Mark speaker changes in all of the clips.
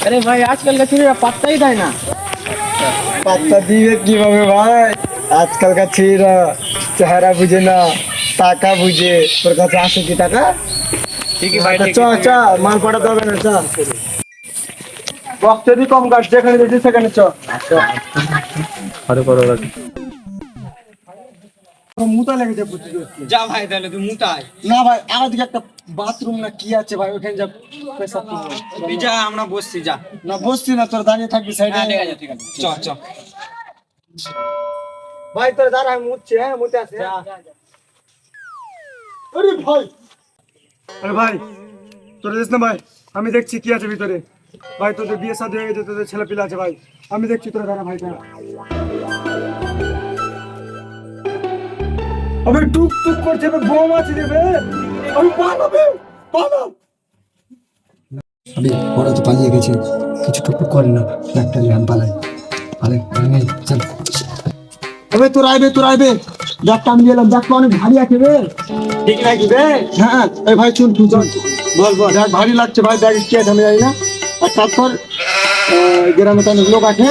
Speaker 1: अरे भाई आजकल का ছেলেরা পাত্তাই দেয় না।
Speaker 2: পাত্তা দিবে কিভাবে ভাই? আজকালকার ছেলেরা চেহারা বুঝে না, টাকা বুঝে। তোর কাছে আছে কি টাকা?
Speaker 1: ঠিকই ভাই,
Speaker 2: চ চ, মাল পাঠাতে হবে না, চ। বক্স যদি কম কাট, যেখানে যেতে সেখানে চ।
Speaker 1: আরে করো রাখি।
Speaker 2: মুতা লেগেছে বুঝতে।
Speaker 1: যা ভাই তাহলে তুই মুতাই।
Speaker 2: না ভাই, আমার দিকে একটা বাথরুম না কি আছে ভাই, ওখানে যা পেশাব করবো।
Speaker 1: তুই যা, আমরা বসছি যা।
Speaker 2: না বসছি না, তোর দাঁড়িয়ে থাকবি সাইডে।
Speaker 1: ঠিক আছে ঠিক আছে, চ চ।
Speaker 2: ভাই তোর দাঁড়া, আমি মুতছি। হ্যাঁ মুতে আসে। আরে ভাই, আরে ভাই তোর দেখ না ভাই, আমি দেখছি কি আছে ভিতরে। ভাই তোদের বিয়ে শাদী হয়ে গেছে, তোদের ছেলে পিলা আছে ভাই, আমি দেখছি। তোরা দাঁড়া ভাই, দাঁড়া। আমি টুক টুক করছে, বোম আছে দেবে, আমি পালাবে পালাব।
Speaker 3: अबे ওরা তো পালিয়ে গেছে, কিছু টুকটুক করে না, একটা ল্যাম্প পালাই পালাই পালাই চল।
Speaker 2: আবে তোর আইবে, তোর আইবে। ব্যাগটা আমি এলাম, ব্যাগটা অনেক ভারী আছে বে। ঠিক নাকি বে? হ্যাঁ এই ভাই শুন, তুই চল। বল বল, ব্যাগ ভারী লাগছে ভাই, ব্যাগ কি আছে আমি জানি না। এক কাজ কর, গ্রামে তো অনেক লোক আছে,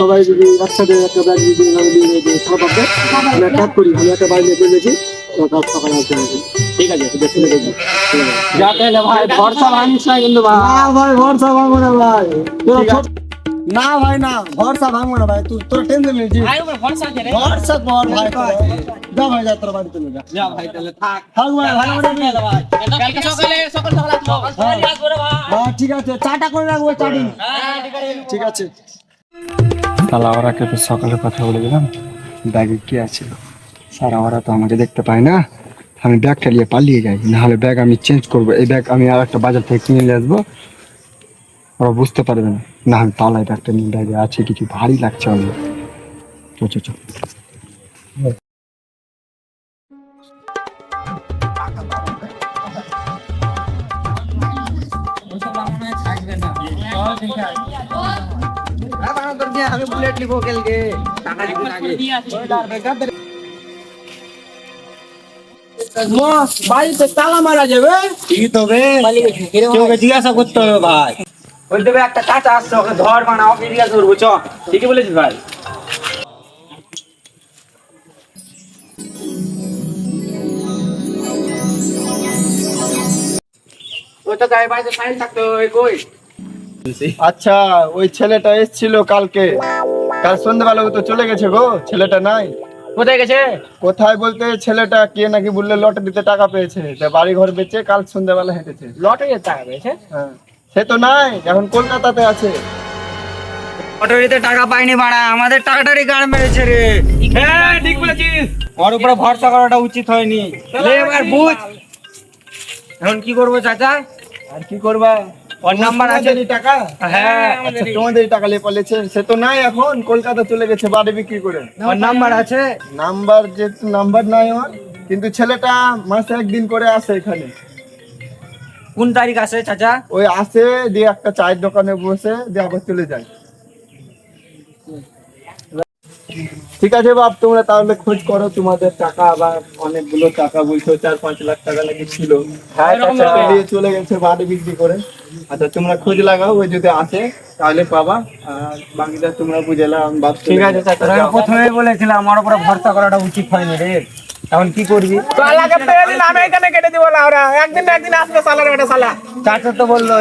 Speaker 2: সবাই যদি একসাথে একটা ব্যাগ দিয়ে সব আছে, আমি এক কাজ করি, আমি একটা বাইক নিয়ে চলেছি, কাজ সকালে আসতে হবে।
Speaker 1: ঠিক আছে
Speaker 2: এটা শুনে দেখবি।
Speaker 1: যা তাহলে ভাই, ভরসা ভাঙিস না কিন্তু ভাই।
Speaker 2: না ভাই, ভরসা ভাঙবো না ভাই। না ভাই না, ভরসা ভাঙবো না ভাই, তুই তোর টেনশন নিয়েছি।
Speaker 1: ভাই ওপর ভরসা আছে রে।
Speaker 2: ভরসা কর ভাই, যা ভাই যা, তোর বাড়ি চলে যা।
Speaker 1: যা ভাই তাহলে থাক।
Speaker 2: থাক ভাই, ভালো করে নিয়ে যা ভাই।
Speaker 1: কালকে সকালে সকাল সকাল আসবো। সকালে আসবো রে ভাই।
Speaker 2: হ্যাঁ ঠিক আছে, চাটা করে রাখবো, চাটি।
Speaker 1: হ্যাঁ ঠিক আছে।
Speaker 2: ঠিক আছে।
Speaker 3: তাহলে ওরাকে তো সকালে কথা বলে দিলাম, ব্যাগে কি আছে। স্যার ওরা তো আমাকে দেখতে পায় না, আমি ব্যাগটা নিয়ে পালিয়ে যাই, নাহলে ব্যাগ আমি চেঞ্জ করবো। এই ব্যাগ আমি আর একটা বাজার থেকে কিনে নিয়ে আসবো, ওরা বুঝতে পারবে না। না আমি পালাই, ব্যাগটা নিয়ে, ব্যাগে আছে কিছু, ভারী লাগছে অনেক। চ চ চ।
Speaker 1: আমি বুলেট লিখবো কালকে, টাকা দিবি আগে। বস বাড়িতে তালা মারা যাবে।
Speaker 2: ঠিক তো বে,
Speaker 1: কেউকে জিজ্ঞাসা করতে হবে ভাই। বলতে হবে একটা কাঁচা আসছে, ওকে ধর বানা, ওকে জিজ্ঞাসা করবো। চ, ঠিকই বলেছিস ভাই। ওই তো গায়ে বাড়িতে ফাইল থাকতো, ওই কই?
Speaker 2: আচ্ছা ওই ছেলেটা এসেছিল কালকে, কাল সন্ধ্যাবেলা ও তো চলে গেছে গো, ছেলেটা নাই।
Speaker 1: কোথায় গেছে?
Speaker 2: কোথায় বলতে, ছেলেটা কে নাকি বললে লটারিতে টাকা পেয়েছে, তা বাড়ি ঘর বেচে কাল সন্ধ্যাবেলা হেঁটেছে।
Speaker 1: লটারিতে টাকা পেয়েছে?
Speaker 2: হ্যাঁ, সে তো নাই, এখন কলকাতাতে আছে।
Speaker 1: লটারিতে টাকা পাইনি বাড়া, আমাদের টাকাটারই গান মেরেছে রে। হ্যাঁ ঠিক বলেছিস, ওর উপরে ভরসা করাটা উচিত হয়নি। লে এবার বুঝ, এখন কি করবো চাচা?
Speaker 2: আর কি করবা,
Speaker 1: ওর নাম্বার আছে?
Speaker 2: তোমাদেরই টাকা?
Speaker 1: হ্যাঁ
Speaker 2: আচ্ছা তোমাদের টাকা নিয়ে পালিয়েছে, সে তো নাই, এখন কলকাতা চলে গেছে বাড়ি বিক্রি করে।
Speaker 1: ওর নাম্বার আছে?
Speaker 2: নাম্বার, যে নাম্বার নাই ওর, কিন্তু ছেলেটা মাসে একদিন করে আসে এখানে।
Speaker 1: কোন তারিখ আছে চাচা?
Speaker 2: ওই আসে, দিয়ে একটা চায়ের দোকানে বসে, দিয়ে আবার চলে যায়। ঠিক আছে বাপ, তোমরা তাহলে খোঁজ করো, তোমাদের টাকা আবার অনেকগুলো টাকা বলছো, 4-5 লাখ টাকা নাকি ছিল। হ্যাঁ চাচা পেরিয়ে চলে গেছে বাড়ি বিক্রি করে। আচ্ছা তোমরা খোঁজ লাগাও, ওই যদি আসে তাহলে পাবা, আর বাকিটা তোমরা বুঝেলা। আমি ভাবছি
Speaker 1: ঠিক আছে চাচা, আমি প্রথমেই বলেছিলাম আমার উপরে ভরসা করাটা উচিত হয়নি রে। এখন কি করবি?
Speaker 4: সালাকে পেয়ে দিন, আমি এখানে কেটে দিব না। ওরা একদিন না একদিন আসবে, সালার বেটা সালা।
Speaker 1: চাচা তো বললো